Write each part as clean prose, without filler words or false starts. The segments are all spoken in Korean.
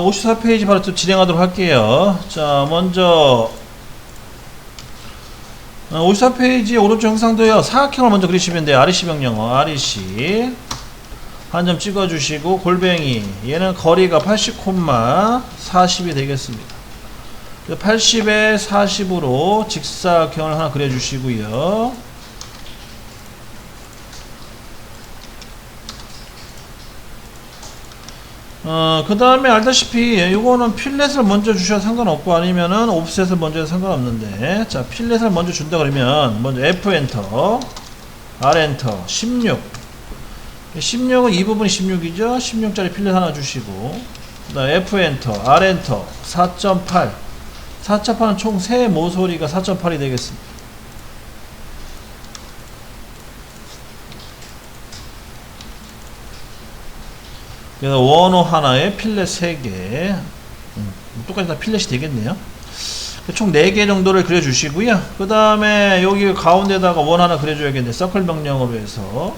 54페이지 바로 또 진행하도록 할게요. 자, 먼저 54페이지 오른쪽 형상도요. 사각형을 먼저 그리시면 돼요. REC 명령어 REC 한 점 찍어주시고 골뱅이 얘는 거리가 80,40이 되겠습니다. 80에 40으로 직사각형을 하나 그려주시고요. 그 다음에 알다시피 이거는 필렛을 먼저 주셔도 상관없고 아니면은 옵셋을 먼저 해도 상관없는데, 자 필렛을 먼저 준다 그러면 먼저 F 엔터 R 엔터 16 16은 이 부분이 16이죠 16짜리 필렛 하나 주시고, 그 다음 F 엔터 R 엔터 4.8 4.8은 총 세 모서리가 4.8이 되겠습니다. 그래서 원호 하나에 필렛 3개 똑같이 다 필렛이 되겠네요. 총 4개 정도를 그려주시고요. 그 다음에 여기 가운데다가 원 하나 그려줘야겠네. 서클 명령으로 해서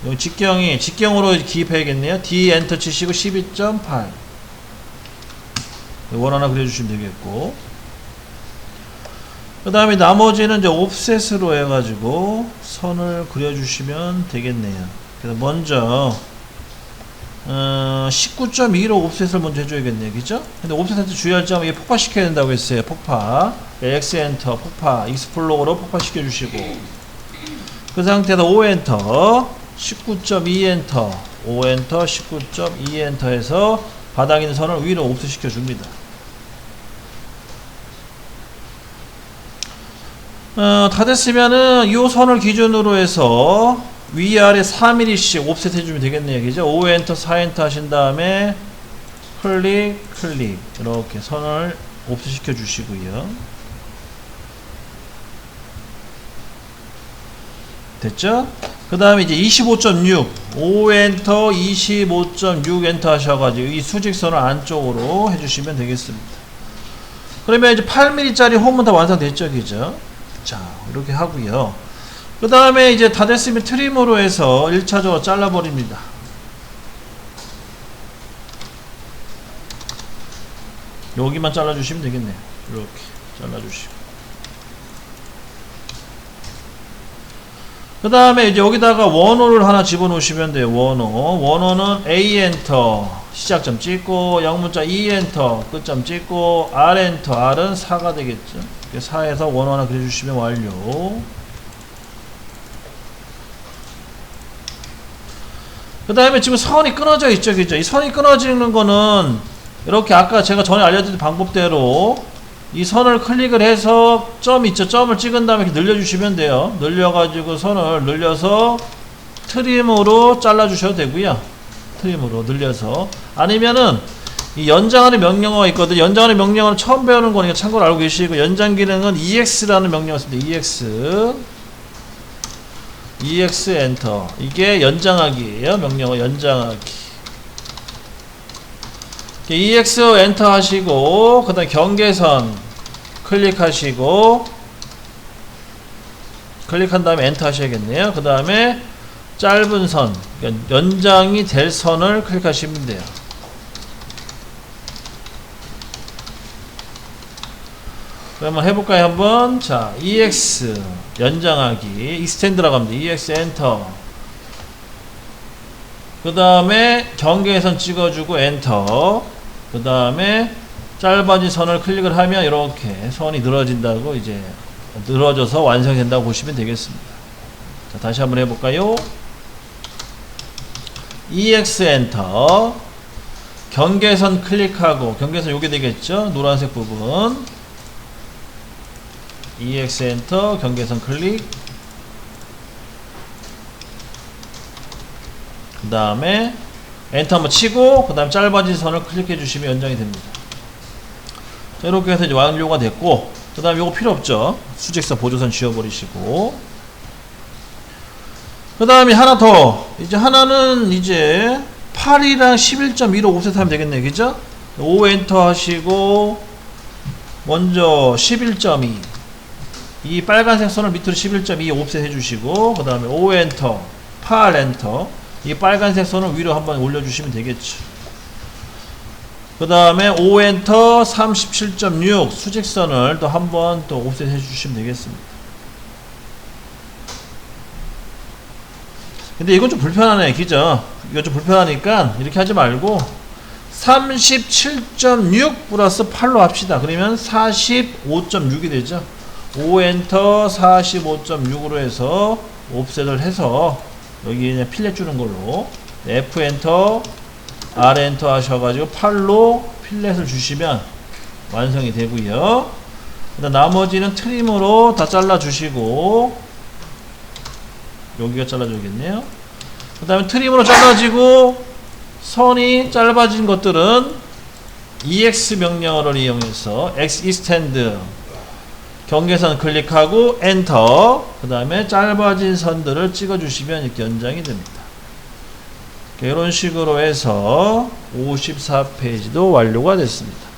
여기 직경으로 기입해야겠네요. D 엔터 치시고 12.8 원 하나 그려주시면 되겠고, 그 다음에 나머지는 이제 옵셋으로 해가지고 선을 그려주시면 되겠네요. 그래서 먼저 19.2로 옵셋을 먼저 해줘야겠네요. 그죠? 근데 옵셋한테 주의할 점은 이게 폭파시켜야 된다고 했어요. 폭파. X 엔터, 폭파. 익스플로어로 폭파시켜 주시고, 그 상태에서 O 엔터, 19.2 엔터, O 엔터, 19.2 엔터 해서 바닥에 있는 선을 위로 옵셋 시켜 줍니다. 다 됐으면은 이 선을 기준으로 해서 위아래 3mm씩 옵셋 해주면 되겠네요. 그죠? 5엔터, 4엔터 하신 다음에 클릭, 이렇게 선을 옵셋 시켜 주시고요. 됐죠? 그 다음에 이제 25.6, 5엔터, 25.6엔터 하셔가지고 이 수직선을 안쪽으로 해주시면 되겠습니다. 그러면 이제 8mm짜리 홈은 다 완성됐죠? 그죠? 자, 이렇게 하고요. 그 다음에 이제 다 됐으면 트림으로 해서 1차적으로 잘라버립니다. 여기만 잘라주시면 되겠네요. 이렇게 잘라주시고, 그 다음에 이제 여기다가 원호를 하나 집어넣으시면 돼요. 원호는 A 엔터 시작점 찍고, 영문자 E 엔터 끝점 찍고, R 엔터 R은 4가 되겠죠. 4에서 원호 하나 그려주시면 완료. 그 다음에 지금 선이 끊어져 있죠, 그죠? 이 선이 끊어지는 거는 이렇게 아까 제가 전에 알려드린 방법대로 이 선을 클릭을 해서 점 있죠? 점을 찍은 다음에 이렇게 늘려주시면 돼요. 늘려가지고 선을 늘려서 트림으로 잘라주셔도 되고요. 트림으로 늘려서, 아니면은 이 연장하는 명령어가 있거든요. 연장하는 명령어는 처음 배우는 거니까 참고로 알고 계시고, 연장 기능은 EX라는 명령어가 있습니다. EX 엔터, 이게 연장하기예요. 명령어 연장하기. EX 엔터 하시고, 그 다음에 경계선 클릭하시고, 클릭한 다음에 엔터 하셔야겠네요. 그 다음에 짧은 선, 연장이 될 선을 클릭하시면 돼요. 그러면 해볼까요? 한번. 자, EX 연장하기 익스텐드라고 합니다. EX 엔터, 그 다음에 경계선 찍어주고 엔터, 그 다음에 짧아진 선을 클릭을 하면 이렇게 선이 늘어진다고, 이제 늘어져서 완성된다고 보시면 되겠습니다. 자, 다시 한번 해볼까요? EX 엔터, 경계선 클릭하고, 경계선 요게 되겠죠? 노란색 부분. EX 엔터, 경계선 클릭, 그 다음에 엔터 한번 치고, 그 다음에 짧아진 선을 클릭해 주시면 연장이 됩니다. 자, 이렇게 해서 이제 완료가 됐고, 그 다음에 요거 필요 없죠? 수직선 보조선 지워버리시고, 그 다음에 하나 더, 이제 하나는 이제 8이랑 11.2로 옵셋 하면 되겠네요. 그죠? 5 엔터 하시고, 먼저 11.2, 이 빨간색 선을 밑으로 11.2 옵셋 해주시고, 그 다음에 5 엔터, 8 엔터, 이 빨간색 선을 위로 한번 올려주시면 되겠죠. 그 다음에 O 엔터 37.6 수직선을 또 한번 또 옵셋 해주시면 되겠습니다. 근데 이건 좀 불편하네, 그죠? 이거 좀 불편하니까 이렇게 하지 말고 37.6 플러스 8로 합시다. 그러면 45.6이 되죠. O 엔터 45.6으로 해서 옵셋을 해서 여기 그냥 필렛 주는 걸로 F 엔터 R 엔터 하셔가지고 8로 필렛을 주시면 완성이 되고요. 그다음 나머지는 트림으로 다 잘라 주시고 여기가 잘라줘야겠네요. 그 다음에 트림으로 잘라지고 선이 짧아진 것들은 EX 명령어를 이용해서 X extend 경계선 클릭하고 엔터, 그 다음에 짧아진 선들을 찍어주시면 이렇게 연장이 됩니다. 이런 식으로 해서 54페이지도 완료가 됐습니다.